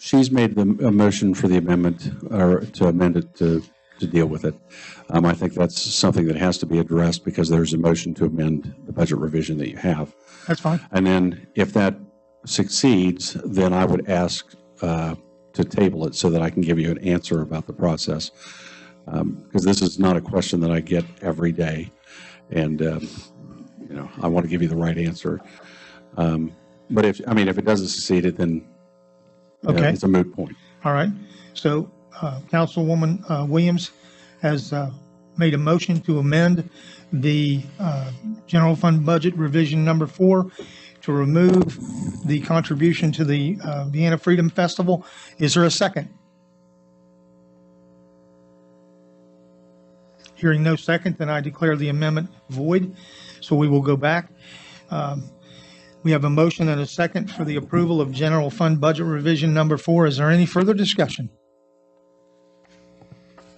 she's made a motion for the amendment, or to amend it to deal with it. I think that's something that has to be addressed because there's a motion to amend the budget revision that you have. That's fine. And then if that succeeds, then I would ask to table it so that I can give you an answer about the process. Because this is not a question that I get every day. And, I want to give you the right answer. But if it doesn't succeed, then Okay. it's a moot point. All right. So Councilwoman Williams has made a motion to amend the general fund budget revision number 4 to remove the contribution to the Vienna Freedom Festival. Is there a second? Hearing no second, then I declare the amendment void. So we will go back. We have a motion and a second for the approval of general fund budget revision number 4. Is there any further discussion?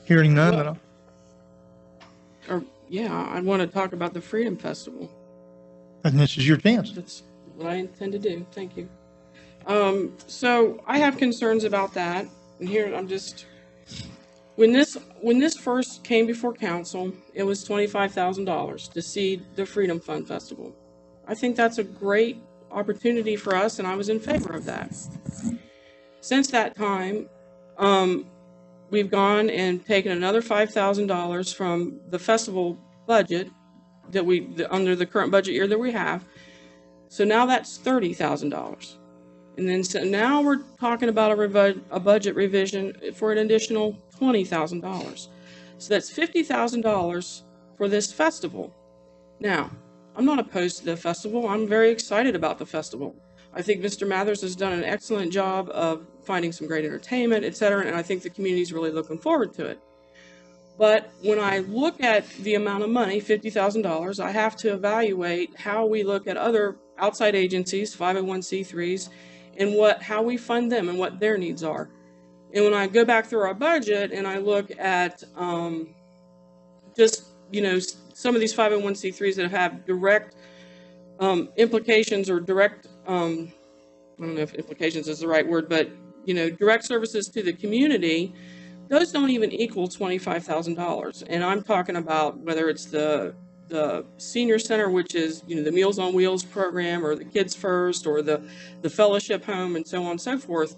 Hearing none, then I want to talk about the Freedom Festival. and this is your chance. That's what I intend to do. Thank you. So I have concerns about that. And here I'm just, when this first came before council, it was $25,000 to seed the Freedom Fund Festival. I think that's a great opportunity for us, and I was in favor of that. Since that time, we've gone and taken another $5,000 from the festival budget that under the current budget year that we have. So now that's $30,000. And then so now we're talking about a budget revision for an additional $20,000. So that's $50,000 for this festival. Now, I'm not opposed to the festival. I'm very excited about the festival. I think Mr. Mathers has done an excellent job of finding some great entertainment, etc., and I think the community's really looking forward to it. But when I look at the amount of money, $50,000, I have to evaluate how we look at other outside agencies, 501c3s, and how we fund them and what their needs are. And when I go back through our budget and I look at some of these 501c3s that have direct implications or direct, I don't know if implications is the right word, but direct services to the community, those don't even equal $25,000. And I'm talking about whether it's the senior center, which is the Meals on Wheels program, or the Kids First, or the fellowship home, and so on and so forth,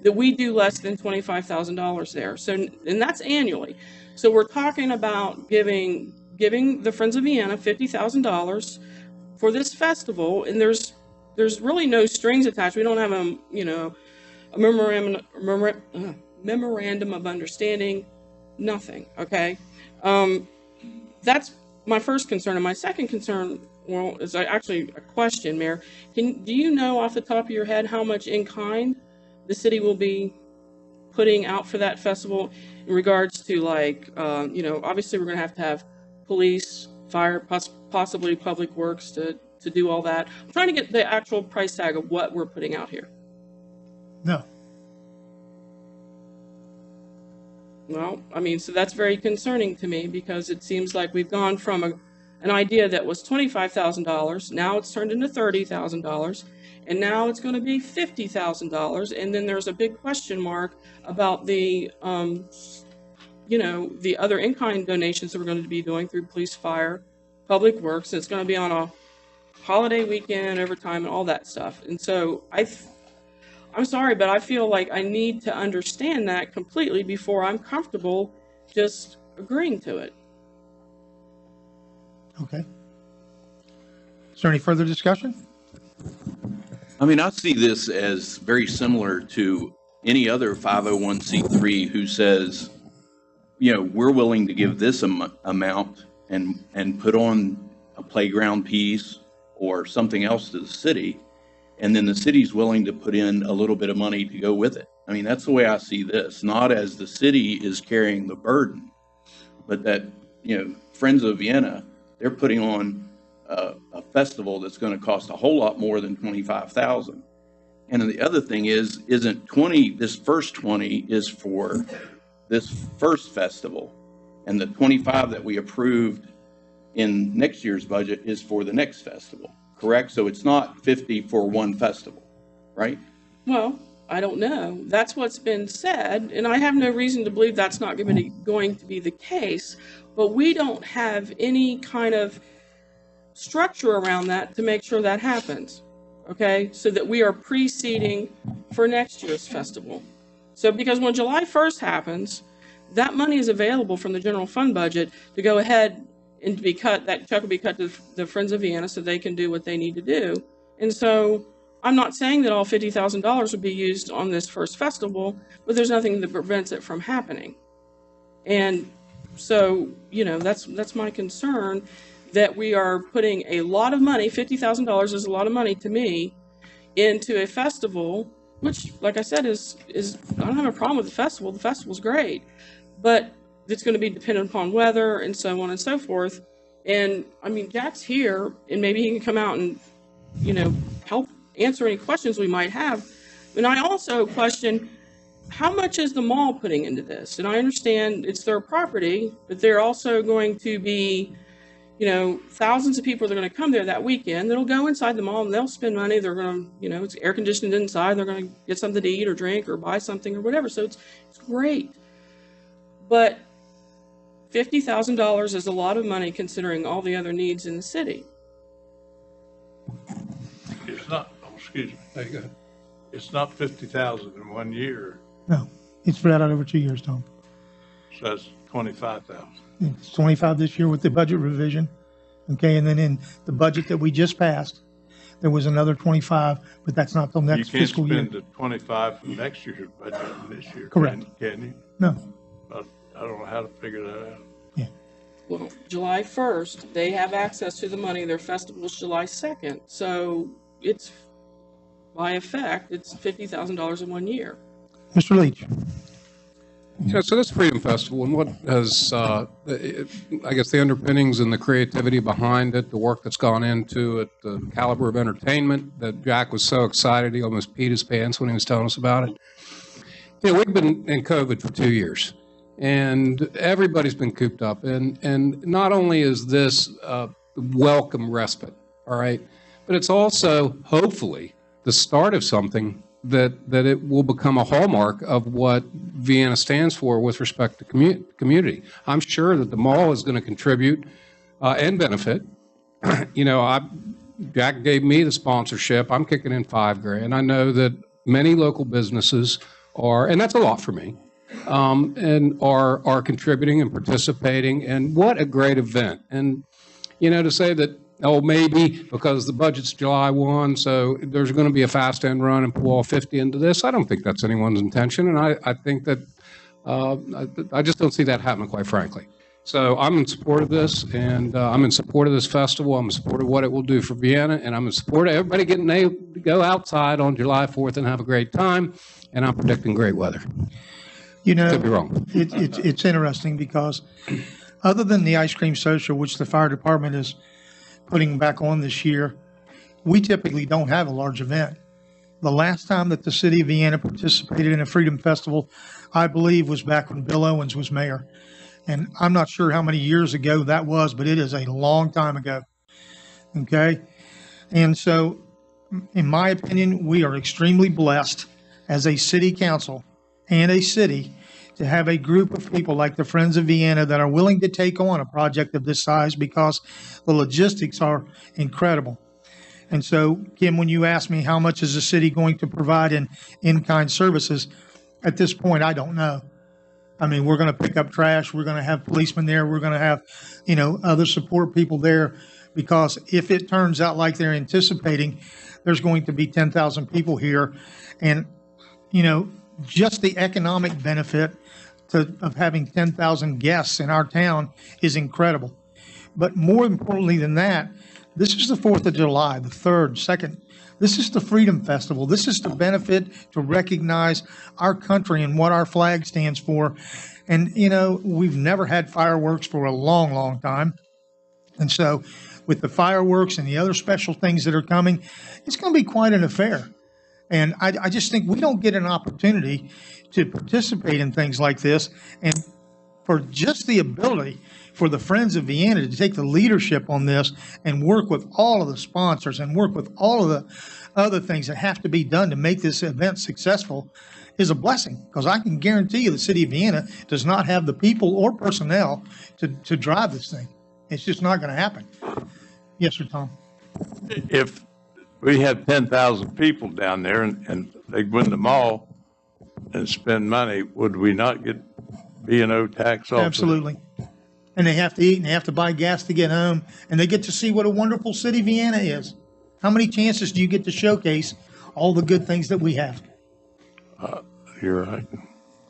that we do less than $25,000 there. So, and that's annually. So we're talking about giving the Friends of Vienna $50,000 for this festival, and there's really no strings attached. We don't have a memorandum of understanding, nothing. Okay, that's my first concern. And my second concern, is actually a question, Mayor. Do you know off the top of your head how much in kind the city will be putting out for that festival in regards to, obviously we're going to have police, fire, possibly public works to do all that. I'm trying to get the actual price tag of what we're putting out here. No. Well, so that's very concerning to me, because it seems like we've gone from an idea that was $25,000, now it's turned into $30,000, and now it's going to be $50,000, and then there's a big question mark about the other in-kind donations that we're going to be doing through police, fire, public works, and it's going to be on a holiday weekend, overtime, and all that stuff. And so I'm sorry, but I feel like I need to understand that completely before I'm comfortable just agreeing to it. Okay. Is there any further discussion? I see this as very similar to any other 501c3 who says, we're willing to give this amount and put on a playground piece or something else to the city, and then the city's willing to put in a little bit of money to go with it. That's the way I see this, not as the city is carrying the burden, but that, Friends of Vienna, they're putting on a festival that's going to cost a whole lot more than $25,000. And then the other thing isn't 20, this first 20 is for this first festival, and the 25 that we approved in next year's budget is for the next festival, correct? So it's not 50 for one festival, right? Well, I don't know. That's what's been said, and I have no reason to believe that's not going to be the case, but we don't have any kind of structure around that to make sure that happens, okay? So that we are pre-seeding for next year's festival. So because when July 1st happens, that money is available from the general fund budget to go ahead and to be cut, that check will be cut to the Friends of Vienna so they can do what they need to do. And so I'm not saying that all $50,000 would be used on this first festival, but there's nothing that prevents it from happening. And so, you know, that's my concern, that we are putting a lot of money, $50,000 is a lot of money to me, into a festival, which, like I said, is I don't have a problem with the festival. The festival's great, but it's going to be dependent upon weather and so on and so forth. And I mean, Jack's here, and maybe he can come out and, you know, help answer any questions we might have. And I also question, how much is the mall putting into this? And I understand it's their property, but they're also going to be, you know, thousands of people that are going to come there that weekend. That'll go inside the mall and they'll spend money. They're going to, you know, it's air conditioned inside. They're going to get something to eat or drink or buy something or whatever. So it's great. But $50,000 is a lot of money considering all the other needs in the city. It's not, oh, excuse me. There you go. It's not 50,000 in 1 year, No, it's spread out over 2 years, Tom. so that's 25,000. It's 25 this year with the budget revision, okay? And then in the budget that we just passed, there was another 25, but that's not till You next can't fiscal year. spend the 25 from next year's budget this year. Correct. Can you? No, But I don't know how to figure that out. yeah. Well, July 1st, they have access to the money. Their festival's July 2nd. So it's, by effect, it's $50,000 in 1 year. Mr. Leach, Yeah, so this Freedom Festival, and what has, I guess, the underpinnings and the creativity behind it, the work that's gone into it, the caliber of entertainment that Jack was so excited, he almost peed his pants when he was telling us about it. You know, we've been in COVID for 2 years, and everybody's been cooped up. And not only is this welcome respite, all right, but it's also, hopefully, the start of something that it will become a hallmark of what Vienna stands for with respect to community. I'm sure that the mall is going to contribute and benefit. You know, Jack gave me the sponsorship. I'm kicking in $5,000. I know that many local businesses are, and that's a lot for me, and are contributing and participating. And what a great event! And you know, to say that, oh, maybe because the budget's July 1, so there's going to be a fast end run and pull all 50 into this. I don't think that's anyone's intention, and I think that I just don't see that happening, quite frankly. So I'm in support of this, and I'm in support of this festival. I'm in support of what it will do for Vienna, and I'm in support of everybody getting to go outside on July 4th and have a great time, and I'm predicting great weather. you know, Could be wrong. it's interesting because other than the ice cream social, which the fire department is putting back on this year, we typically don't have a large event. The last time that the city of Vienna participated in a Freedom Festival, I believe, was back when Bill Owens was mayor. And I'm not sure how many years ago that was, but it is a long time ago. Okay? And so, in my opinion, we are extremely blessed as a city council and a city to have a group of people like the Friends of Vienna that are willing to take on a project of this size because the logistics are incredible. And so, Kim, when you ask me how much is the city going to provide in in-kind services, at this point, I don't know. I mean, we're going to pick up trash. We're going to have policemen there. We're going to have, you know, other support people there, because if it turns out like they're anticipating, there's going to be 10,000 people here. And, you know, just the economic benefit of having 10,000 guests in our town is incredible. But more importantly than that, this is the 4th of July, the 3rd, 2nd. This is the Freedom Festival. This is the benefit to recognize our country and what our flag stands for. And, you know, we've never had fireworks for a long, long time. And so with the fireworks and the other special things that are coming, it's going to be quite an affair. And I just think we don't get an opportunity to participate in things like this. And for just the ability for the Friends of Vienna to take the leadership on this and work with all of the sponsors and work with all of the other things that have to be done to make this event successful is a blessing, because I can guarantee you the city of Vienna does not have the people or personnel to drive this thing. It's just not going to happen. Yes, sir, Tom. If we had 10,000 people down there and they go in the mall and spend money, would we not get B&O tax also? Absolutely. And they have to eat and they have to buy gas to get home, and they get to see what a wonderful city Vienna is. How many chances do you get to showcase all the good things that we have? You're right.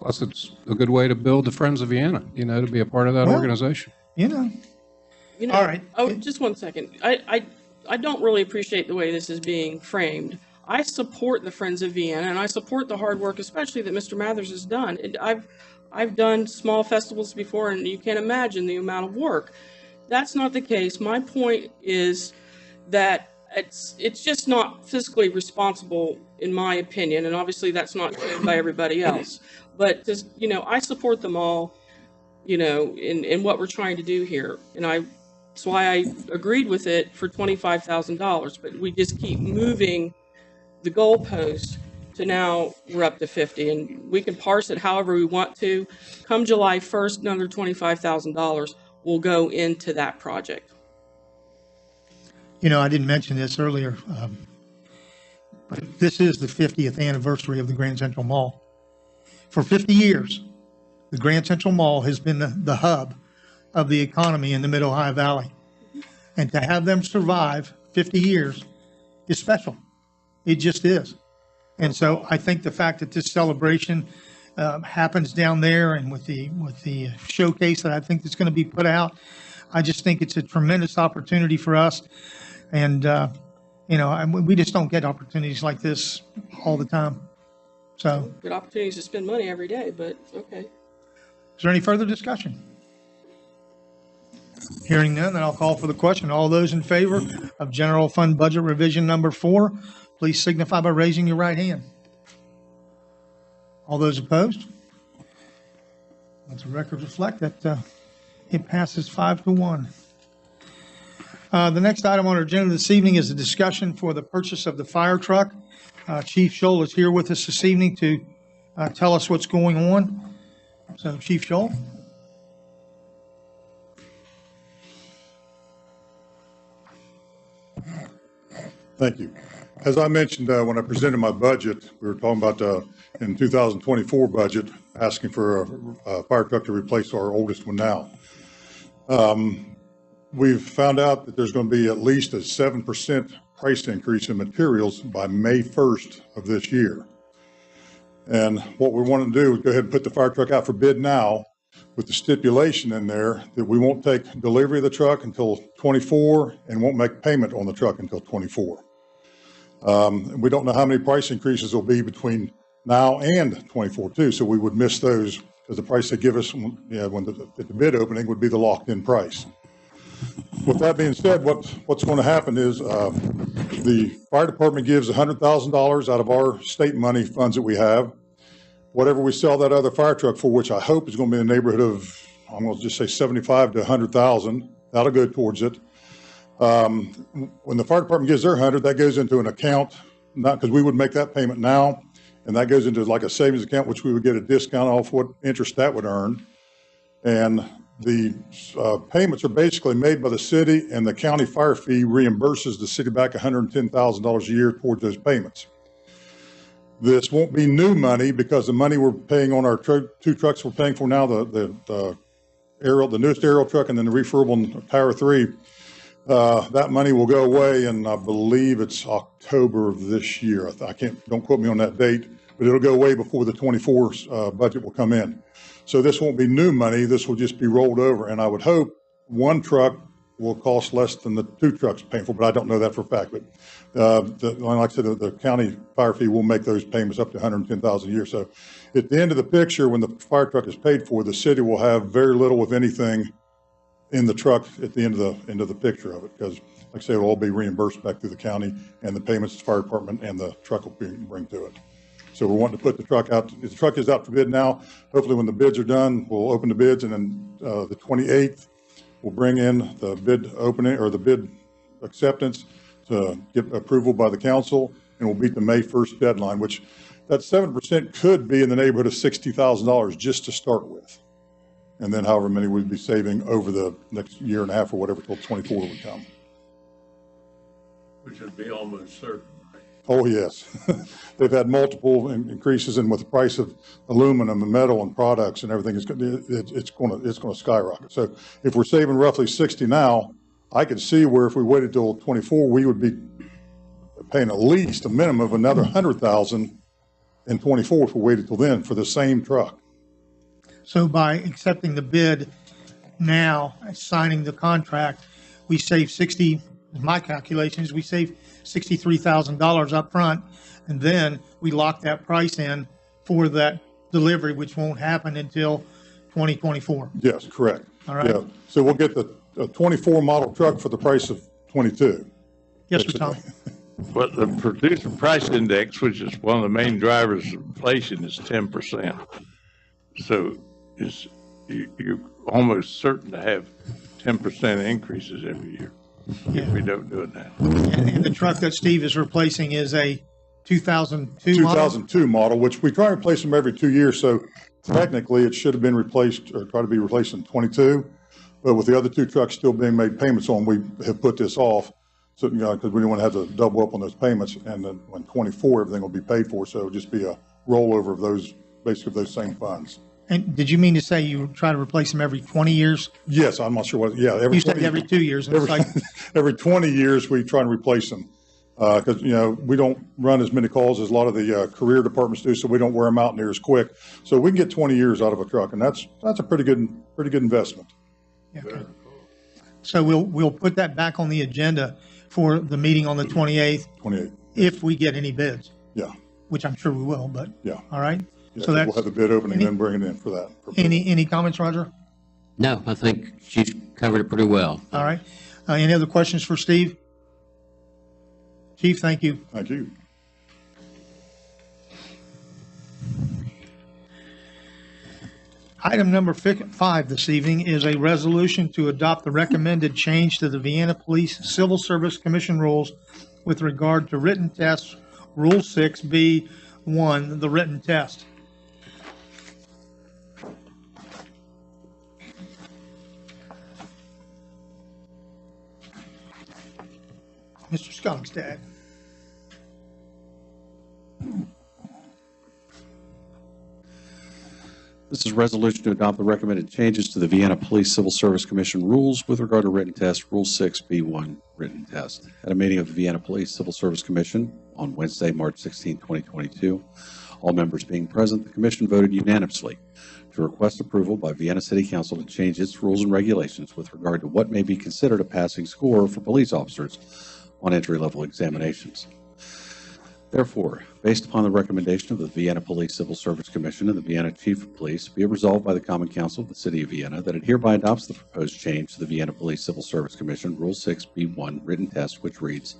Plus, it's a good way to build the Friends of Vienna, you know, to be a part of that Well, organization. You know, You know, All right. Oh, just one second. I don't really appreciate the way this is being framed. I support the Friends of Vienna, and I support the hard work, especially that Mr. Mathers has done. And I've done small festivals before, and you can't imagine the amount of work. That's not the case. My point is that it's just not fiscally responsible, in my opinion, and obviously that's not shared by everybody else. But just, you know, I support them all, you know, in what we're trying to do here, and that's why I agreed with it for $25,000. But we just keep moving the goalpost to now we're up to 50, and we can parse it however we want to. Come July 1st, another $25,000 will go into that project. you know, I didn't mention this earlier, but this is the 50th anniversary of the Grand Central Mall. For 50 years, the Grand Central Mall has been the hub of the economy in the Mid-Ohio Valley. And to have them survive 50 years is special. It just is. And so I think the fact that this celebration happens down there, and with the showcase that I think that's going to be put out, I just think it's a tremendous opportunity for us. And, you know, we just don't get opportunities like this all the time. So Good opportunities to spend money every day, but okay. is there any further discussion? Hearing none, then I'll call for the question. All those in favor of General Fund Budget Revision Number 4, please signify by raising your right hand. All those opposed? Let the record reflect that it passes 5-1. The next item on our agenda this evening is a discussion for the purchase of the fire truck. Chief Scholl is here with us this evening to tell us what's going on. So, Chief Scholl. Thank you. As I mentioned when I presented my budget, we were talking about in 2024 budget, asking for a fire truck to replace our oldest one now. We've found out that there's going to be at least a 7% price increase in materials by May 1st of this year. And what we want to do is go ahead and put the fire truck out for bid now, with the stipulation in there that we won't take delivery of the truck until 24 and won't make payment on the truck until 24. We don't know how many price increases will be between now and 24 too, so we would miss those, because the price they give us at the bid opening would be the locked-in price. With that being said, what's going to happen is the fire department gives $100,000 out of our state money funds that we have. Whatever we sell that other fire truck for, which I hope is going to be in the neighborhood of, I'm going to just say 75 to 100,000, that'll go towards it. When the fire department gives their 100, that goes into an account, not because we would make that payment now, and that goes into like a savings account, which we would get a discount off what interest that would earn. And the payments are basically made by the city, and the county fire fee reimburses the city back $110,000 a year towards those payments. This won't be new money, because the money we're paying on our two trucks we're paying for now, the newest aerial truck and then the refurbable Tower 3, that money will go away, and I believe it's October of this year. Don't quote me on that date, but it'll go away before the 24 budget will come in. So this won't be new money. This will just be rolled over, and I would hope one truck will cost less than the two trucks paying for, but I don't know that for a fact. But like I said, the county fire fee will make those payments up to $110,000 a year. So at the end of the picture, when the fire truck is paid for, the city will have very little, if anything, in the truck at the end of the picture of it, because like I say, it'll all be reimbursed back through the county and the payments the fire department and the truck will bring to it. So we're wanting to put the truck out. The truck is out for bid now. Hopefully when the bids are done, we'll open the bids, and then the 28th, we'll bring in the bid opening or the bid acceptance to get approval by the council, and we'll beat the May 1st deadline, which that 7% could be in the neighborhood of $60,000 just to start with. And then however many we'd be saving over the next year and a half or whatever till 24 would come. Which would be almost certain. Oh, yes. They've had multiple increases, and with the price of aluminum and metal and products and everything, it's going to skyrocket. So if we're saving roughly 60 now, I could see where if we waited till 24, we would be paying at least a minimum of another 100,000 in 24 if we waited till then for the same truck. So by accepting the bid now, signing the contract, we save 60, my calculations, we save $63,000 up front, and then we lock that price in for that delivery, which won't happen until 2024. Yes, correct. All right. Yeah. So we'll get the 24 model truck for the price of 22. Yes, sir, Tom. But the producer price index, which is one of the main drivers of inflation, is 10%. So you're almost certain to have 10% increases every year if we don't do it now. And the truck that Steve is replacing is a 2002 model? 2002 model, which we try to replace them every 2 years. So technically, it should have been replaced or try to be replaced in 22. But with the other two trucks still being made payments on, we have put this off. So, because we didn't want to have to double up on those payments. And then when 24, everything will be paid for. So it'll just be a rollover of those, basically those same funds. And did you mean to say you try to replace them every 20 years? Yes, I'm not sure what, yeah. You said every 2 years. And it's like, Every 20 years, we try to replace them. Because, we don't run as many calls as a lot of the career departments do, so we don't wear them out near as quick. So we can get 20 years out of a truck, and that's a pretty good investment. okay. So we'll put that back on the agenda for the meeting on the 28th, 28, if we get any bids, yeah, which I'm sure we will, but, yeah. all right? Yeah, So we'll that's, have the bid opening and then bring it in for that. any comments, Roger? No, I think she's covered it pretty well. All right. Any other questions for Steve? Chief, thank you. Thank you. Item number 5 this evening is a resolution to adopt the recommended change to the Vienna Police Civil Service Commission rules with regard to written tests, Rule 6B1, the written test. Mr. Skogstad. This is a resolution to adopt the recommended changes to the Vienna Police Civil Service Commission rules with regard to written test, Rule 6B1, written test. At a meeting of the Vienna Police Civil Service Commission on Wednesday, March 16, 2022, all members being present, the commission voted unanimously to request approval by Vienna City Council to change its rules and regulations with regard to what may be considered a passing score for police officers on entry-level examinations. Therefore, based upon the recommendation of the Vienna Police Civil Service Commission and the Vienna Chief of Police, be it resolved by the Common Council of the City of Vienna that it hereby adopts the proposed change to the Vienna Police Civil Service Commission Rule 6B1 written test, which reads,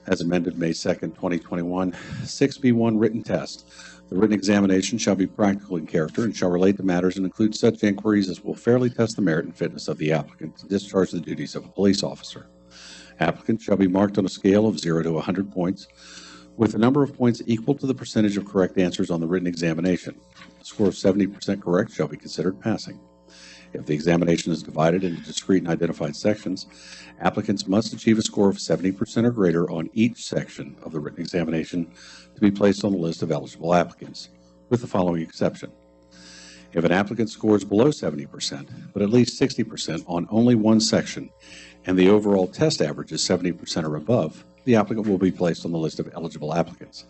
as amended May 2nd, 2021, 6B1 written test. The written examination shall be practical in character and shall relate to matters and include such inquiries as will fairly test the merit and fitness of the applicant to discharge the duties of a police officer. Applicant shall be marked on a scale of 0 to 100 points, with the number of points equal to the percentage of correct answers on the written examination. A score of 70% correct shall be considered passing. If the examination is divided into discrete and identified sections, applicants must achieve a score of 70% or greater on each section of the written examination to be placed on the list of eligible applicants, with the following exception. If an applicant scores below 70%, but at least 60% on only one section, and the overall test average is 70% or above, the applicant will be placed on the list of eligible applicants.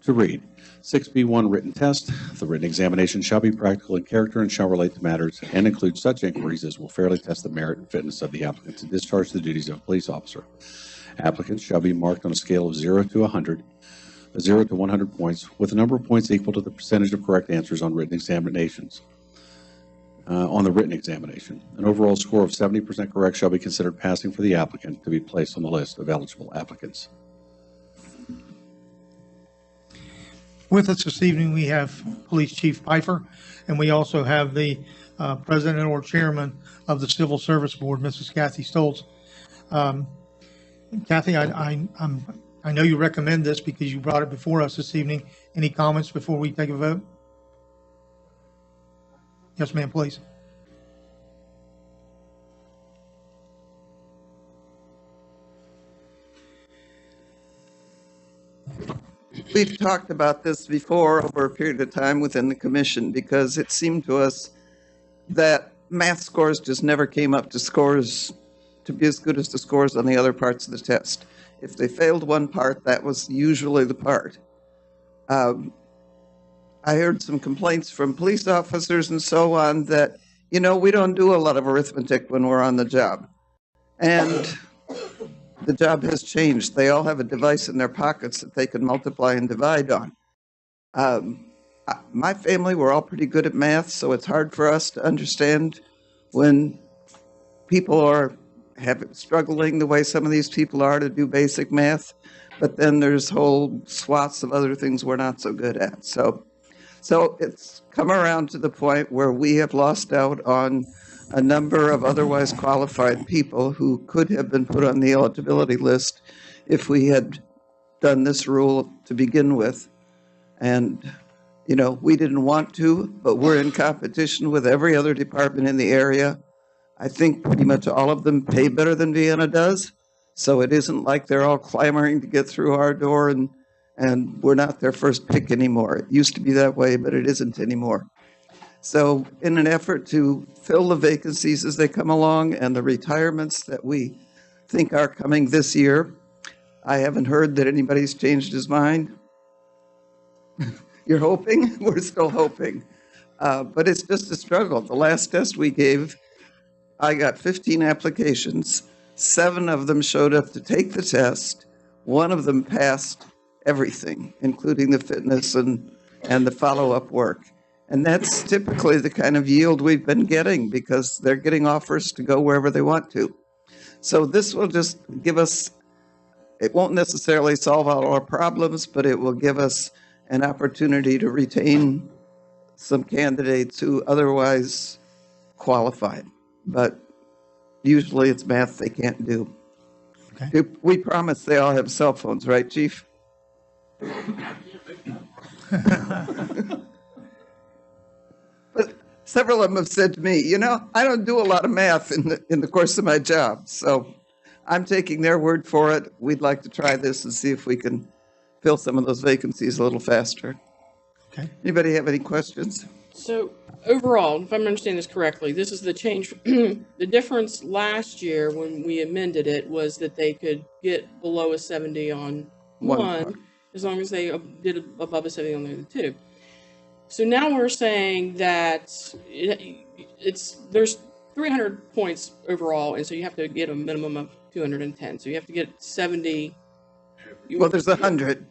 To read, 6B1 written test, the written examination shall be practical in character and shall relate to matters and include such inquiries as will fairly test the merit and fitness of the applicant to discharge the duties of a police officer. Applicants shall be marked on a scale of 0 to 100, 0 to 100 points, with a number of points equal to the percentage of correct answers on written examinations. On the written examination, an overall score of 70% correct shall be considered passing for the applicant to be placed on the list of eligible applicants. With us this evening, we have Police Chief Pfeiffer, and we also have the President or Chairman of the Civil Service Board, Mrs. Kathy Stoltz. Kathy, I know you recommend this because you brought it before us this evening. Any comments before we take a vote? Yes, ma'am, please. We've talked about this before over a period of time within the commission because it seemed to us that math scores just never came up to scores to be as good as the scores on the other parts of the test. If they failed one part, that was usually the part. I heard some complaints from police officers and so on that, you know, we don't do a lot of arithmetic when we're on the job. And the job has changed. They all have a device in their pockets that they can multiply and divide on. My family, we're all pretty good at math, so it's hard for us to understand when people are struggling the way some of these people are to do basic math. But then there's whole swaths of other things we're not so good at. So it's come around to the point where we have lost out on a number of otherwise qualified people who could have been put on the eligibility list if we had done this rule to begin with. And, you know, we didn't want to, but we're in competition with every other department in the area. I think pretty much all of them pay better than Vienna does. So it isn't like they're all clamoring to get through our door and we're not their first pick anymore. It used to be that way, but it isn't anymore. So in an effort to fill the vacancies as they come along and the retirements that we think are coming this year, I haven't heard that anybody's changed his mind. You're hoping? We're still hoping. But it's just a struggle. The last test we gave, I got 15 applications. 7 of them showed up to take the test. 1 of them passed everything, including the fitness and the follow-up work. And that's typically the kind of yield we've been getting because they're getting offers to go wherever they want to. So this will just give us, it won't necessarily solve all our problems, but it will give us an opportunity to retain some candidates who otherwise qualified. But usually it's math they can't do. Okay. We promise they all have cell phones, right, Chief? But several of them have said to me, you know, I don't do a lot of math in the course of my job. So I'm taking their word for it. We'd like to try this and see if we can fill some of those vacancies a little faster. Okay. Anybody have any questions? So overall, if I'm understanding this correctly, this is the change. The difference last year when we amended it was that they could get below a 70 on one as long as they did above a 70 on the other 2. So now we're saying that there's 300 points overall, and so you have to get a minimum of 210. So you have to get 70. Well, there's 100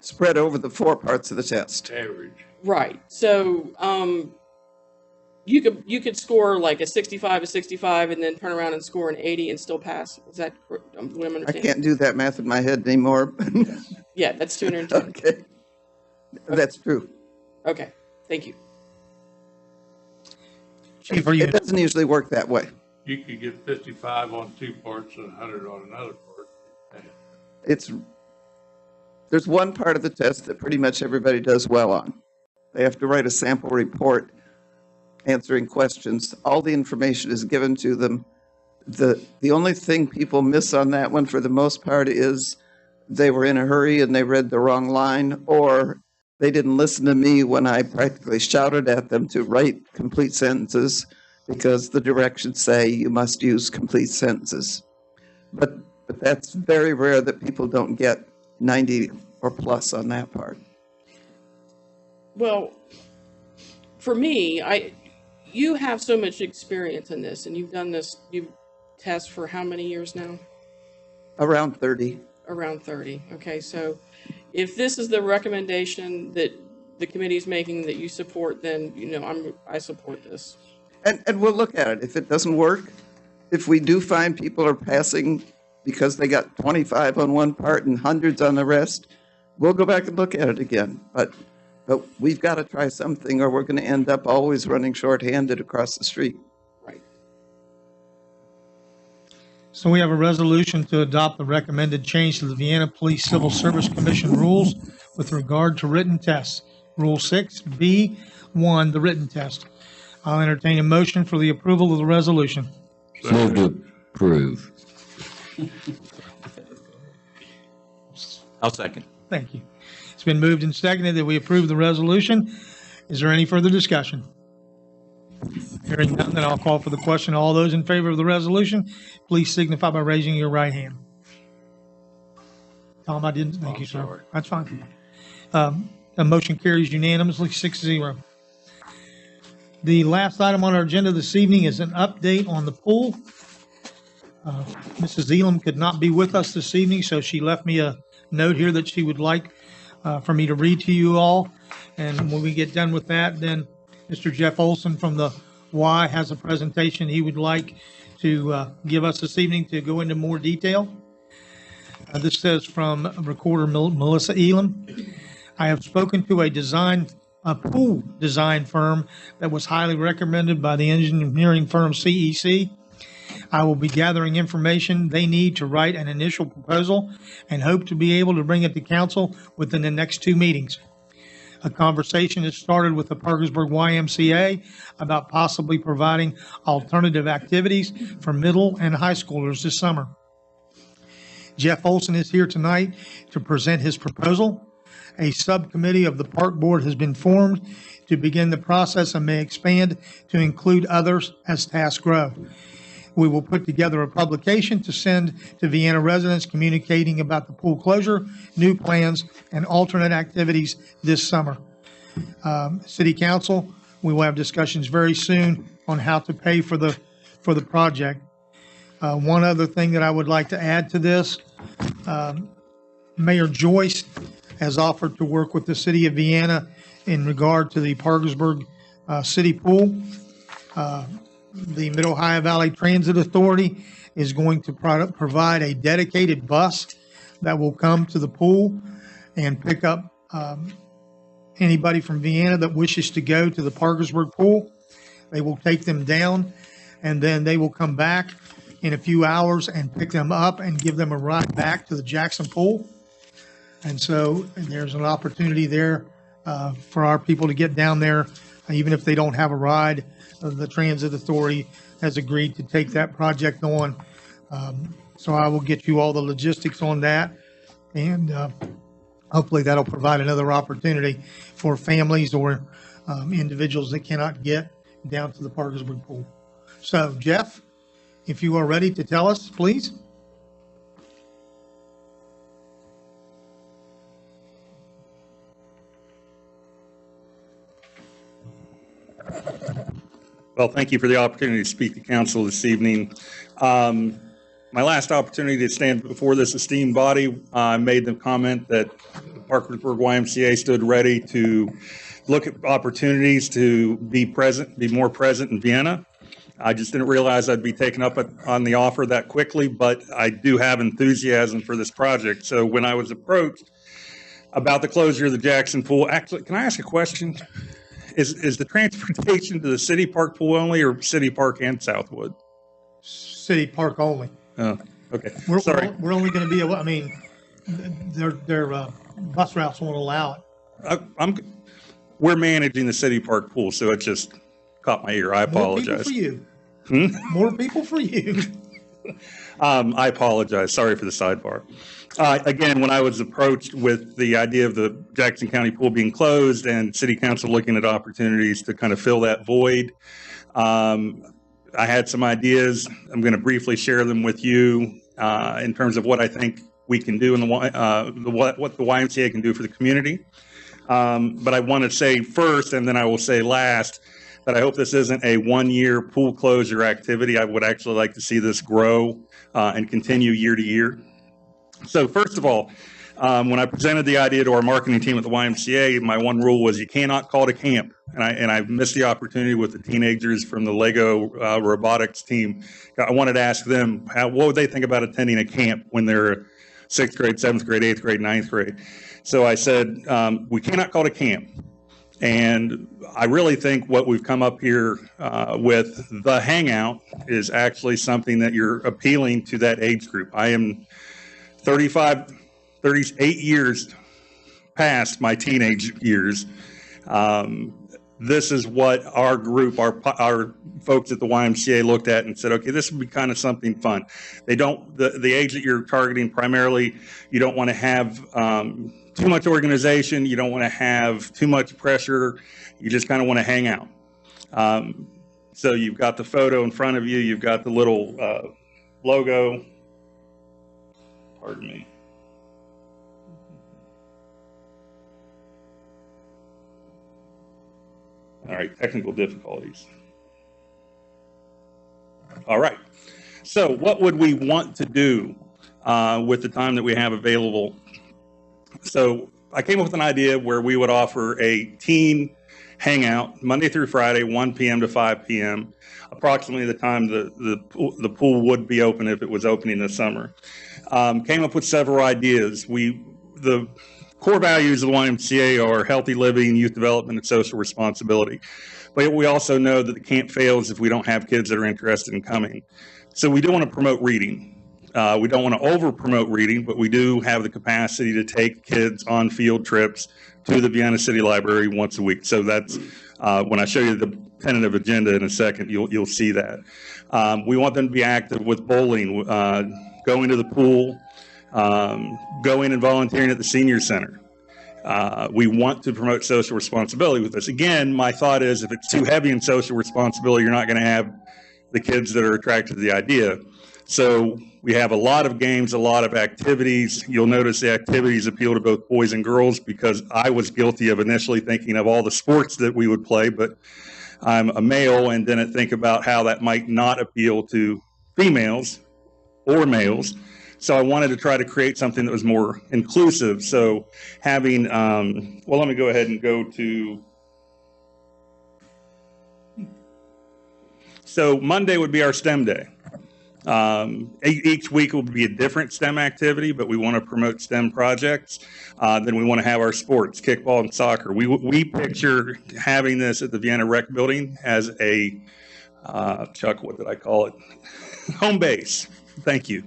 spread over the 4 parts of the test. Average. Right. So you could score like a 65, and then turn around and score an 80 and still pass. Is that what I'm I understanding? can't do that math in my head anymore. Yeah, that's 210. Okay. That's true. Okay. Thank you. Chief, are you, It doesn't usually work that way. You could get 55 on 2 parts and 100 on another part. There's one part of the test that pretty much everybody does well on. They have to write a sample report answering questions. All the information is given to them. The only thing people miss on that one for the most part is they were in a hurry and they read the wrong line, or they didn't listen to me when I practically shouted at them to write complete sentences because the directions say you must use complete sentences. But that's very rare that people don't get 90 or plus on that part. Well, for me, you have so much experience in this, and you've done this, you've tested for how many years now? Around 30. Around 30. Okay, so if this is the recommendation that the committee is making that you support, then, you know, I support this. And we'll look at it. If it doesn't work, if we do find people are passing because they got 25 on one part and hundreds on the rest, we'll go back and look at it again. But But we've got to try something or we're going to end up always running shorthanded across the street. Right. So we have a resolution to adopt the recommended change to the Vienna Police Civil Service Commission rules with regard to written tests. Rule 6B1, the written test. I'll entertain a motion for the approval of the resolution. Move to approve. I'll second. Thank you. It's been moved and seconded that we approve the resolution. Is there any further discussion? Hearing none, then I'll call for the question. All those in favor of the resolution, please signify by raising your right hand. Tom, I didn't, thank you, sir. That's fine. The motion carries unanimously, 6-0. The last item on our agenda this evening is an update on the pool. Mrs. Elam could not be with us this evening, so she left me a note here that she would like for me to read to you all. And when we get done with that, then Mr. Jeff Olson from the Y has a presentation he would like to give us this evening to go into more detail. This says from Recorder Melissa Elam. I have spoken to a pool design firm that was highly recommended by the engineering firm CEC. I will be gathering information they need to write an initial proposal and hope to be able to bring it to council within the next 2 meetings. A conversation has started with the Parkersburg YMCA about possibly providing alternative activities for middle and high schoolers this summer. Jeff Olson is here tonight to present his proposal. A subcommittee of the Park Board has been formed to begin the process and may expand to include others as tasks grow. We will put together a publication to send to Vienna residents communicating about the pool closure, new plans, and alternate activities this summer. City Council, we will have discussions very soon on how to pay for the project. One other thing that I would like to add to this, Mayor Joyce has offered to work with the city of Vienna in regard to the Parkersburg City Pool. The Mid-Ohio Valley Transit Authority is going to provide a dedicated bus that will come to the pool and pick up anybody from Vienna that wishes to go to the Parkersburg pool. They will take them down, and then they will come back in a few hours and pick them up and give them a ride back to the Jackson pool. And so there's an opportunity there for our people to get down there, even if they don't have a ride. The Transit Authority has agreed to take that project on. So I will get you all the logistics on that. And hopefully that'll provide another opportunity for families or individuals that cannot get down to the Parkersburg pool. So Jeff, if you are ready to tell us, please. Well, thank you for the opportunity to speak to council this evening. My last opportunity to stand before this esteemed body, I made the comment that the Parkersburg YMCA stood ready to look at opportunities to be more present in Vienna. I just didn't realize I'd be taken up on the offer that quickly, but I do have enthusiasm for this project. So when I was approached about the closure of the Jackson Pool, actually, can I ask a question? Is the transportation to the City Park pool only, or City Park and Southwood? City Park only. Oh, okay. Sorry. We're only going to be, I mean, their bus routes won't allow it. We're managing the City Park pool, so it just caught my ear. I apologize. More people for you. More people for you. I apologize. Sorry for the sidebar. Again, when I was approached with the idea of the Jackson County pool being closed and City Council looking at opportunities to kind of fill that void, I had some ideas. I'm going to briefly share them with you in terms of what I think we can do and what the YMCA can do for the community. But I want to say first, and then I will say last, that I hope this isn't a one-year pool closure activity. I would actually like to see this grow and continue year to year. So first of all, when I presented the idea to our marketing team at the YMCA, my one rule was you cannot call it a camp. And I missed the opportunity with the teenagers from the Lego robotics team. I wanted to ask them, what would they think about attending a camp when they're 6th grade, 7th grade, 8th grade, 9th grade? So I said, we cannot call it a camp. And I really think what we've come up here with the Hangout is actually something that you're appealing to that age group. I am 38 years past my teenage years. This is what our group, our folks at the YMCA looked at and said, okay, this would be kind of something fun. They don't, the age that you're targeting primarily, you don't want to have too much organization. You don't want to have too much pressure. You just kind of want to hang out. So you've got the photo in front of you. You've got the little logo. Pardon me. All right, technical difficulties. All right. So what would we want to do with the time that we have available? So I came up with an idea where we would offer a teen hangout Monday through Friday, 1 p.m. to 5 p.m., approximately the time the pool would be open if it was opening this summer. Came up with several ideas. The core values of the YMCA are healthy living, youth development, and social responsibility. But we also know that the camp fails if we don't have kids that are interested in coming. So we do want to promote reading. We don't want to over-promote reading, but we do have the capacity to take kids on field trips to the Vienna City Library once a week. So that's, when I show you the tentative agenda in a second, you'll see that. We want them to be active with bowling, going to the pool, going and volunteering at the senior center. We want to promote social responsibility with this. Again, my thought is if it's too heavy in social responsibility, you're not going to have the kids that are attracted to the idea. So we have a lot of games, a lot of activities. You'll notice the activities appeal to both boys and girls because I was guilty of initially thinking of all the sports that we would play, but I'm a male and didn't think about how that might not appeal to females or males. So I wanted to try to create something that was more inclusive. So having, well, let me go ahead and go to, so Monday would be our STEM day. Each week will be a different STEM activity, but we want to promote STEM projects. Then we want to have our sports, kickball and soccer. We picture having this at the Vienna Rec Building as a, Chuck, what did I call it? Home base. Thank you.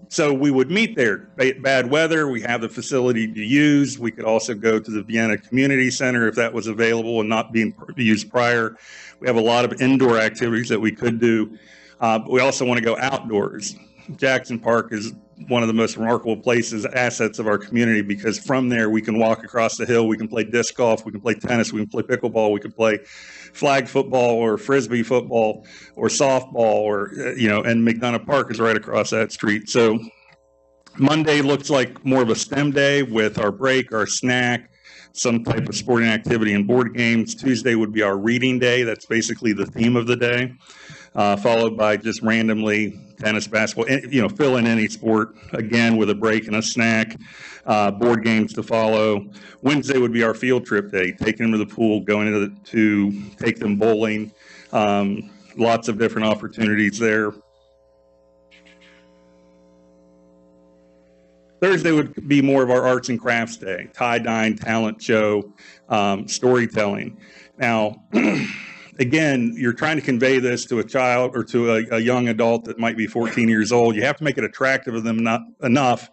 So we would meet there. Bad weather, we have the facility to use. We could also go to the Vienna Community Center if that was available and not being used prior. We have a lot of indoor activities that we could do. But we also want to go outdoors. Jackson Park is one of the most remarkable places, assets of our community, because from there we can walk across the hill, we can play disc golf, we can play tennis, we can play pickleball, we can play flag football or frisbee football or softball, or, and McDonough Park is right across that street. So Monday looks like more of a STEM day with our break, our snack, some type of sporting activity and board games. Tuesday would be our reading day. That's basically the theme of the day. Followed by just randomly tennis, basketball, fill in any sport, again, with a break and a snack, board games to follow. Wednesday would be our field trip day, taking them to the pool, going to take them bowling, lots of different opportunities there. Thursday would be more of our arts and crafts day, tie-dyeing, talent show, storytelling. Now, again, you're trying to convey this to a child or to a young adult that might be 14 years old. You have to make it attractive of them enough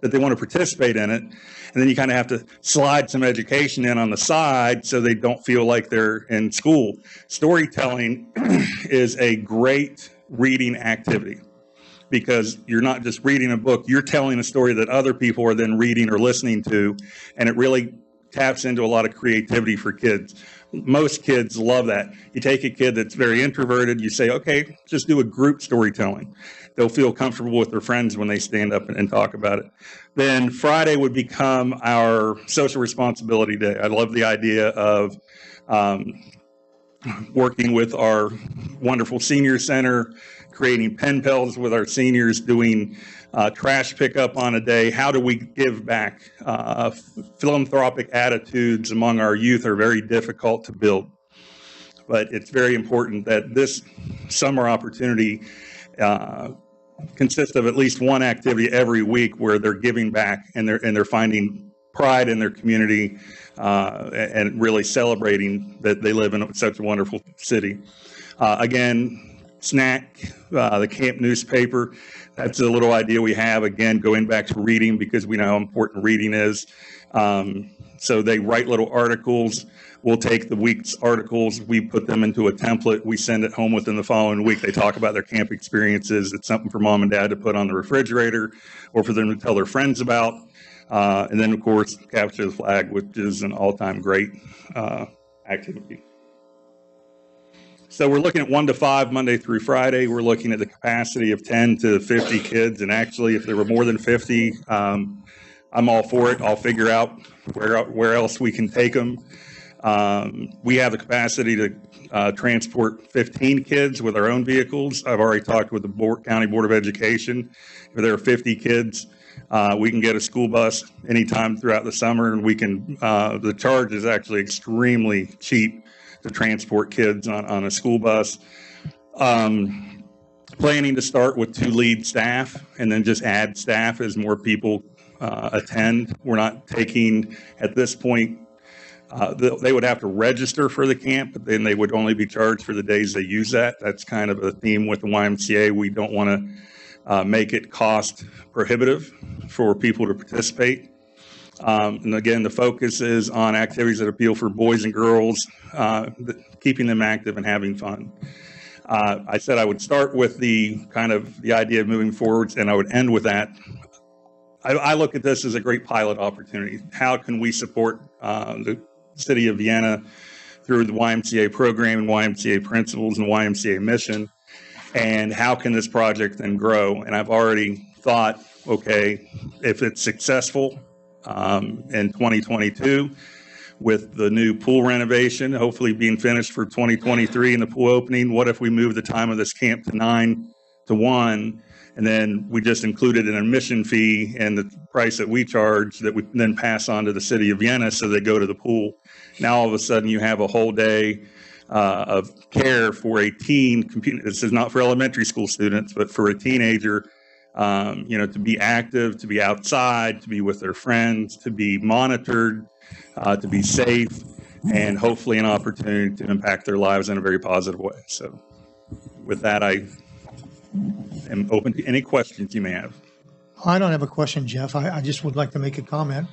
that they want to participate in it. And then you kind of have to slide some education in on the side so they don't feel like they're in school. Storytelling is a great reading activity because you're not just reading a book, you're telling a story that other people are then reading or listening to, and it really taps into a lot of creativity for kids. Most kids love that. You take a kid that's very introverted, you say, okay, just do a group storytelling. They'll feel comfortable with their friends when they stand up and talk about it. Then Friday would become our social responsibility day. I love the idea of working with our wonderful senior center, creating pen pals with our seniors, doing trash pickup on a day. How do we give back? Philanthropic attitudes among our youth are very difficult to build. But it's very important that this summer opportunity consists of at least one activity every week where they're giving back and they're finding pride in their community, and really celebrating that they live in such a wonderful city. Again, snack, the camp newspaper, that's a little idea we have, again, going back to reading because we know how important reading is. So they write little articles. We'll take the week's articles, we put them into a template, we send it home within the following week. They talk about their camp experiences. It's something for mom and dad to put on the refrigerator or for them to tell their friends about. And then, of course, Capture the Flag, which is an all-time great activity. So we're looking at 1 to 5 Monday through Friday. We're looking at the capacity of 10 to 50 kids. And actually, if there were more than 50, I'm all for it. I'll figure out where else we can take them. We have the capacity to transport 15 kids with our own vehicles. I've already talked with the County Board of Education. If there are 50 kids, we can get a school bus anytime throughout the summer, and we can. The charge is actually extremely cheap to transport kids on a school bus. Planning to start with 2 lead staff and then just add staff as more people attend. We're not taking, at this point, they would have to register for the camp, but then they would only be charged for the days they use that. That's kind of a theme with the YMCA. We don't want to make it cost prohibitive for people to participate. And again, the focus is on activities that appeal for boys and girls, keeping them active and having fun. I said I would start with the idea of moving forwards, and I would end with that. I look at this as a great pilot opportunity. How can we support the city of Vienna through the YMCA program and YMCA principles and YMCA mission? And how can this project then grow? And I've already thought, okay, if it's successful in 2022 with the new pool renovation, hopefully being finished for 2023 and the pool opening, what if we move the time of this camp to 9 to 1? And then we just included an admission fee and the price that we charge that we then pass on to the city of Vienna so they go to the pool. Now all of a sudden you have a whole day of care for a teen. This is not for elementary school students, but for a teenager, to be active, to be outside, to be with their friends, to be monitored, to be safe, and hopefully an opportunity to impact their lives in a very positive way. So with that, I am open to any questions you may have. I don't have a question, Jeff. I just would like to make a comment.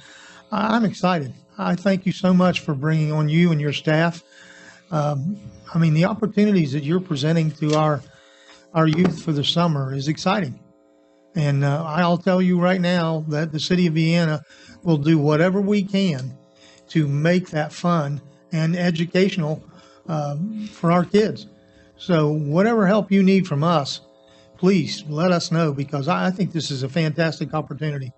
I'm excited. I thank you so much for bringing on you and your staff. The opportunities that you're presenting to our youth for the summer is exciting. And I'll tell you right now that the city of Vienna will do whatever we can to make that fun and educational for our kids. So whatever help you need from us, please let us know, because I think this is a fantastic opportunity.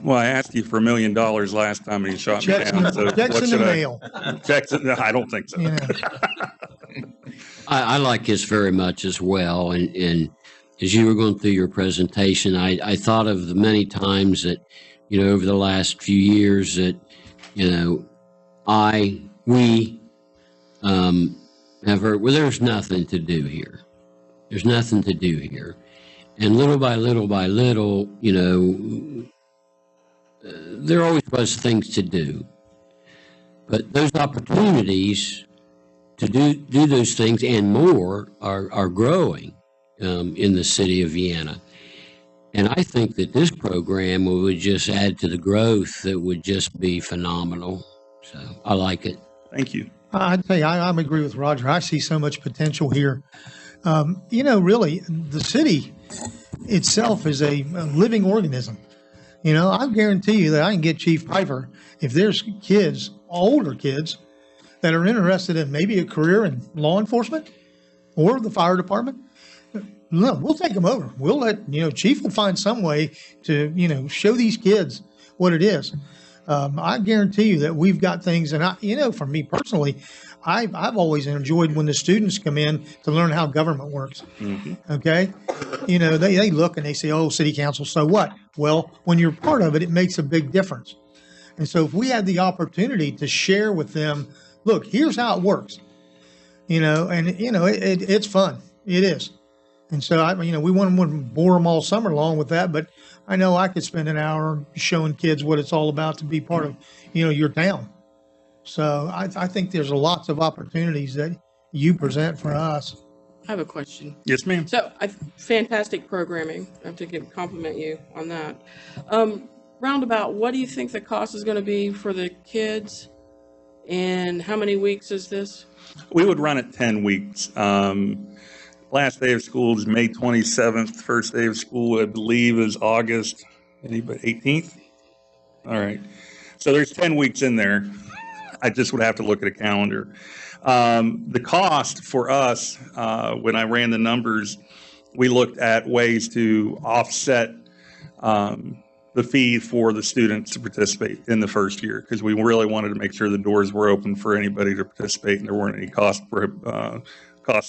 Well, I asked you for $1 million last time and you shot me down. So checks in the mail. Checks? No, I don't think so. I like this very much as well. And as you were going through your presentation, I thought of the many times that, over the last few years that, we have heard, well, there's nothing to do here. There's nothing to do here. And little by little, there always was things to do. But those opportunities to do those things and more are growing in the city of Vienna. And I think that this program would just add to the growth that would just be phenomenal. So I like it. Thank you. I'd say I agree with Roger. I see so much potential here. Really, the city itself is a living organism. I guarantee you that I can get Chief Piper, if there's kids, older kids, that are interested in maybe a career in law enforcement or the fire department. Look, we'll take them over. We'll let, Chief will find some way to, show these kids what it is. I guarantee you that we've got things, and for me personally, I've always enjoyed when the students come in to learn how government works. Mm-hmm. Okay. They look and they say, oh, city council, so what? Well, when you're part of it, it makes a big difference. And so if we had the opportunity to share with them, look, here's how it works, it's fun. It is. And so, we wouldn't bore them all summer long with that, but I know I could spend an hour showing kids what it's all about to be part of, your town. So I think there's lots of opportunities that you present for us. I have a question. Yes, ma'am. So, fantastic programming. I have to compliment you on that. Roundabout, what do you think the cost is going to be for the kids? And how many weeks is this? We would run it 10 weeks. Last day of school is May 27th. First day of school, I believe, is August 18th. All right. So there's 10 weeks in there. I just would have to look at a calendar. The cost for us, when I ran the numbers, we looked at ways to offset the fee for the students to participate in the first year, because we really wanted to make sure the doors were open for anybody to participate and there weren't any cost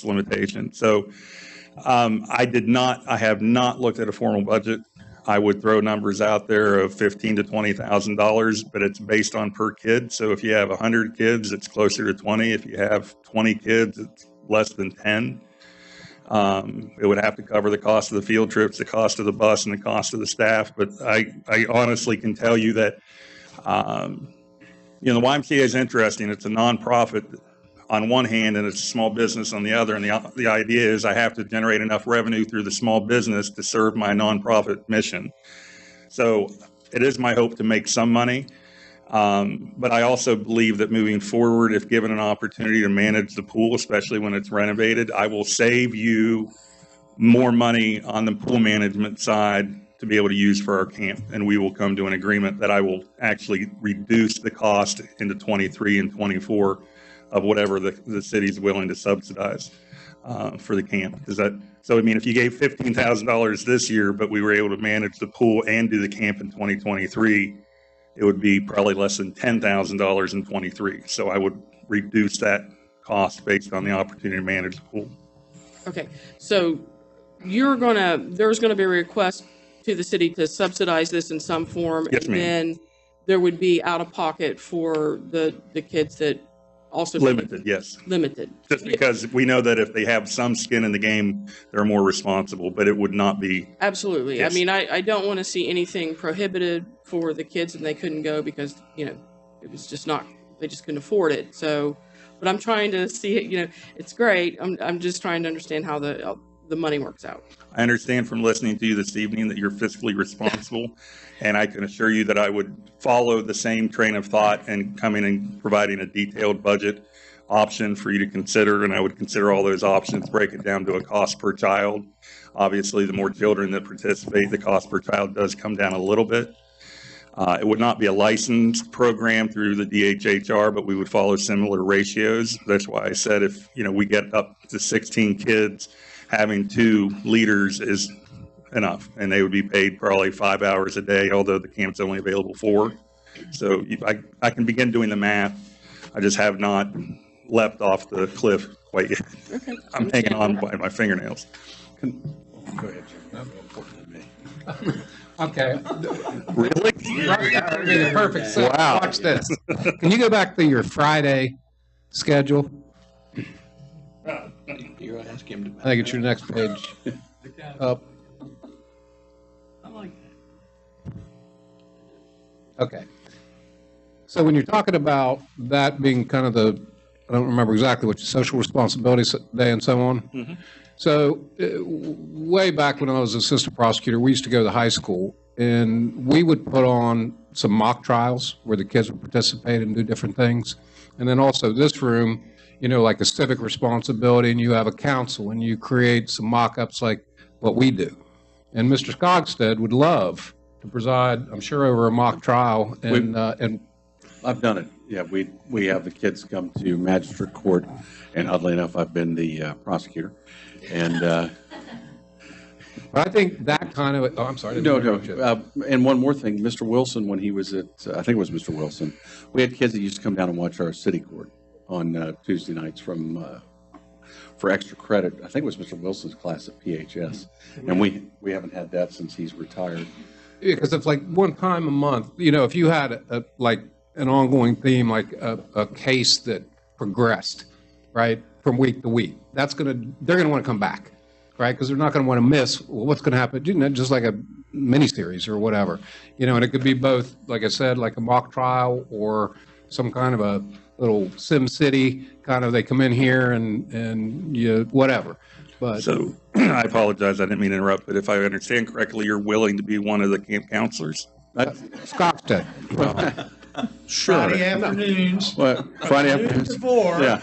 limitations. So I have not looked at a formal budget. I would throw numbers out there of $15,000 to $20,000, but it's based on per kid. So if you have 100 kids, it's closer to 20. If you have 20 kids, it's less than 10. It would have to cover the cost of the field trips, the cost of the bus, and the cost of the staff. But I honestly can tell you that, the YMCA is interesting. It's a nonprofit on one hand, and it's a small business on the other. And the idea is I have to generate enough revenue through the small business to serve my nonprofit mission. So it is my hope to make some money. But I also believe that moving forward, if given an opportunity to manage the pool, especially when it's renovated, I will save you more money on the pool management side to be able to use for our camp. And we will come to an agreement that I will actually reduce the cost into 23 and 24 of whatever the city's willing to subsidize for the camp. So if you gave $15,000 this year, but we were able to manage the pool and do the camp in 2023, it would be probably less than $10,000 in 23. So I would reduce that cost based on the opportunity to manage the pool. Okay, so there's gonna be a request to the city to subsidize this in some form. Yes, ma'am. And then there would be out of pocket for the kids that also. Limited, yes. Limited. Just because we know that if they have some skin in the game, they're more responsible, but it would not be. Absolutely. Yes. I mean, I don't want to see anything prohibited for the kids and they couldn't go because, it was just not, they just couldn't afford it. So, but I'm trying to see it, it's great. I'm just trying to understand how the money works out. I understand from listening to you this evening that you're fiscally responsible, and I can assure you that I would follow the same train of thought and coming and providing a detailed budget option for you to consider, and I would consider all those options, break it down to a cost per child. Obviously, the more children that participate, the cost per child does come down a little bit. It would not be a licensed program through the DHHR, but we would follow similar ratios. That's why I said if we get up to 16 kids, having 2 leaders is enough, and they would be paid probably 5 hours a day, although the camp's only available 4. So I can begin doing the math. I just have not leapt off the cliff quite yet. Okay. I'm hanging on by my fingernails. Go ahead, Jim. That's more important than me. Okay. Really? That'd be the perfect set. Wow. Watch this. Can you go back to your Friday schedule? You're gonna ask him to. I think it's your next page up. I like that. Okay. So when you're talking about that being kind of I don't remember exactly what your social responsibility day and so on. Mm-hmm. So way back when I was assistant prosecutor, we used to go to the high school and we would put on some mock trials where the kids would participate and do different things. And then also this room, like a civic responsibility, and you have a council and you create some mock-ups like what we do. And Mr. Skogstad would love to preside, I'm sure, over a mock trial and I've done it. Yeah, we have the kids come to magistrate court, and oddly enough, I've been the prosecutor. And but I think that kind of, I'm sorry. no. And one more thing, Mr. Wilson, when he was at, I think it was Mr. Wilson, we had kids that used to come down and watch our city court on Tuesday nights for extra credit. I think it was Mr. Wilson's class at PHS, and we haven't had that since he's retired. Yeah, because it's like one time a month. If you had an ongoing theme, like a case that progressed, right, from week to week, they're gonna want to come back. right? Because they're not going to want to miss, well, what's going to happen, you know, just like a miniseries or whatever, you know, and it could be both, like I said, like a mock trial or some kind of a little Sim City kind of, they come in here and you, whatever. But So I apologize, I didn't mean to interrupt, but if I understand correctly, you're willing to be one of the camp counselors? Scottsdale. Sure. Friday afternoons. Well, Friday Noon afternoon. to 4. Yeah.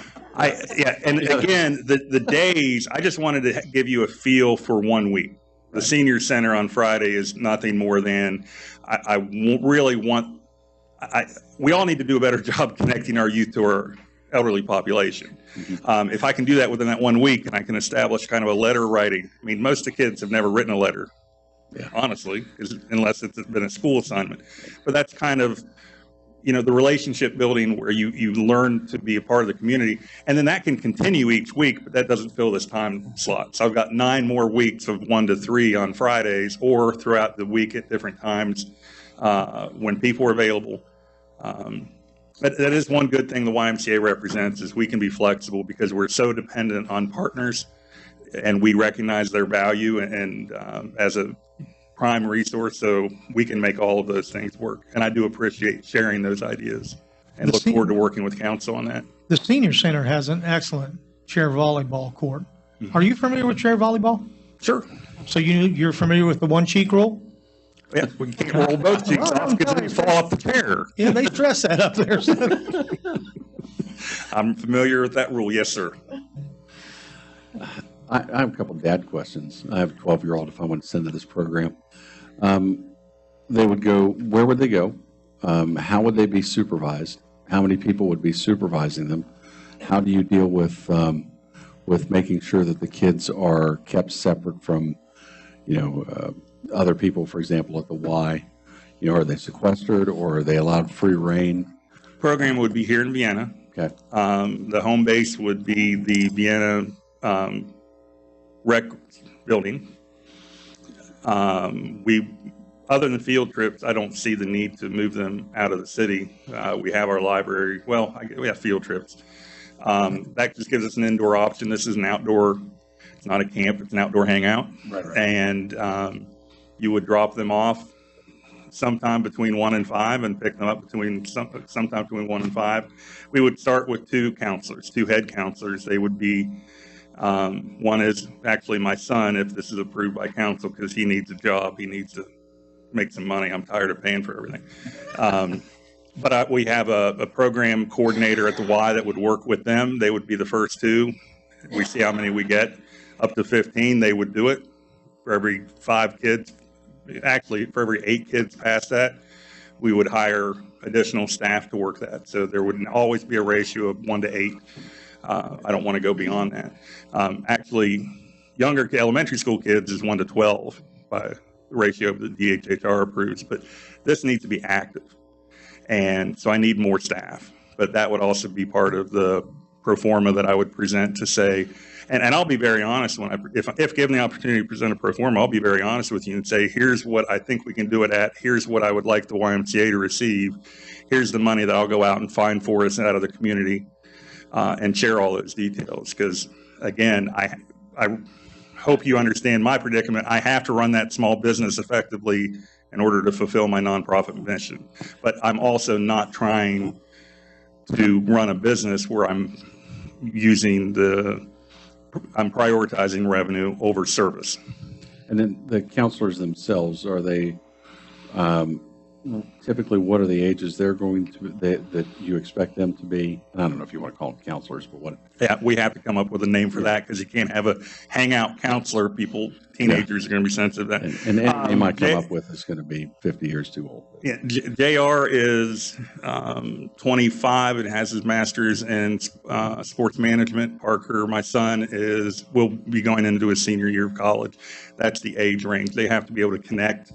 And again, the days, I just wanted to give you a feel for 1 week. The senior center on Friday is nothing more than, really want, we all need to do a better job connecting our youth to our elderly population. If I can do that within that 1 week and I can establish kind of a letter writing, I mean, most of the kids have never written a letter, honestly, unless it's been a school assignment. But that's kind of, you know, the relationship building where you learn to be a part of the community. And then that can continue each week, but that doesn't fill this time slot. So I've got 9 more weeks of 1 to 3 on Fridays or throughout the week at different times when people are available. But that is one good thing the YMCA represents, is we can be flexible because we're so dependent on partners and we recognize their value and as a prime resource, so we can make all of those things work. And I do appreciate sharing those ideas and look forward to working with council on that. The senior center has an excellent chair volleyball court. Are you familiar with chair volleyball? Sure. So you're familiar with the one cheek rule? Yeah, we can't roll both cheeks off because then you fall off the chair. Yeah, they stress that up there. I'm familiar with that rule. Yes, sir. I have a couple of dad questions. I have a 12-year-old if I want to send to this program. They would go, where would they go? How would they be supervised? How many people would be supervising them? How do you deal with making sure that the kids are kept separate from, you know, other people, for example, at the Y? You know, are they sequestered or are they allowed free reign? Program would be here in Vienna. Okay. The home base would be the Vienna rec building. Other than field trips, I don't see the need to move them out of the city. We have our library. Well, we have field trips. That just gives us an indoor option. This is an outdoor, it's not a camp, it's an outdoor hangout. Right. And you would drop them off sometime between 1 and 5 and pick them up sometime between 1 and 5. We would start with 2 counselors, 2 head counselors. They would be, one is actually my son, if this is approved by council, because he needs a job. He needs to make some money. I'm tired of paying for everything. But we have a program coordinator at the Y that would work with them. They would be the first 2. We see how many we get. Up to 15, they would do it. For every 5 kids, actually for every 8 kids past that, we would hire additional staff to work that. So there would always be a ratio of 1 to 8. I don't want to go beyond that. Actually, younger elementary school kids is 1 to 12 by the ratio of the DHHR approves, but this needs to be active. And so I need more staff, but that would also be part of the pro forma that I would present to say, and I'll be very honest if given the opportunity to present a pro forma, I'll be very honest with you and say, here's what I think we can do it at. Here's what I would like the YMCA to receive. Here's the money that I'll go out and find for us out of the community, and share all those details. Because again, I hope you understand my predicament. I have to run that small business effectively in order to fulfill my nonprofit mission. But I'm also not trying to run a business where I'm prioritizing revenue over service. And then the counselors themselves, are they, typically, what are the ages they're going to, that you expect them to be? And I don't know if you want to call them counselors, but what? Yeah, we have to come up with a name for that because you can't have a hangout counselor. Teenagers are going to be sensitive to that. And any name I come up with is going to be 50 years too old. Yeah, JR is 25 and has his master's in sports management. Parker, my son, will be going into his senior year of college. That's the age range. They have to be able to connect.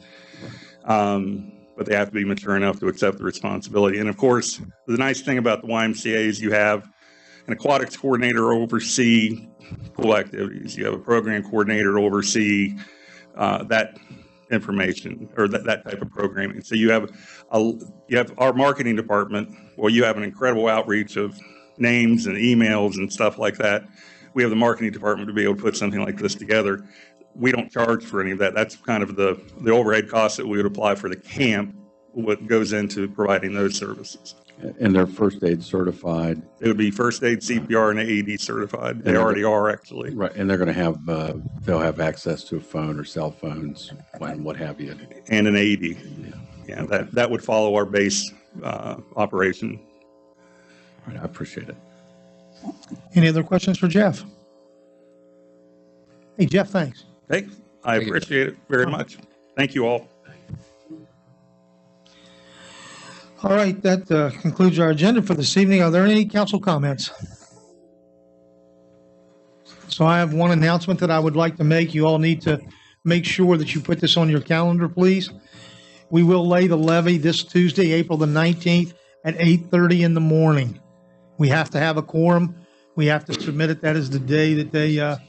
But they have to be mature enough to accept the responsibility. And of course, the nice thing about the YMCA is you have an aquatics coordinator oversee pool activities. You have a program coordinator oversee that information or that type of programming. So you have our marketing department. Well, you have an incredible outreach of names and emails and stuff like that. we have the marketing department to be able to put something like this together. We don't charge for any of that. That's kind of the overhead cost that we would apply for the camp, what goes into providing those services. And they're first aid certified. It would be first aid, CPR, and AED certified. They already are, actually. Right, and they're going to have, they'll have access to a phone or cell phones and what have you. And an AED. Yeah, that would follow our base operation. All right, I appreciate it. Any other questions for Jeff? Hey, Jeff, thanks. Hey, I appreciate it very much. Thank you all. All right, that concludes our agenda for this evening. Are there any council comments? So I have one announcement that I would like to make. You all need to make sure that you put this on your calendar, please. We will lay the levy this Tuesday, April the 19th at 8:30 in the morning. We have to have a quorum. We have to submit it. That is the day that the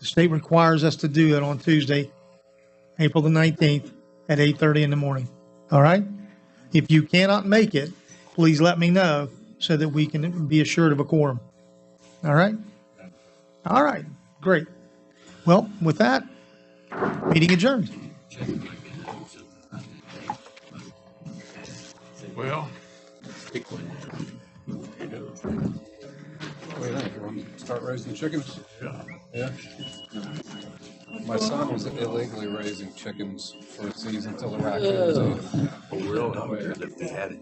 state requires us to do it, on Tuesday, April the 19th at 8:30 in the morning. All right? If you cannot make it, please let me know so that we can be assured of a quorum. All right? All right, great. Well, with that, meeting adjourned. Well, What do you think? You want to start raising chickens? Yeah. My son was illegally raising chickens for a season until the raccoons ate them. Well, if they had it,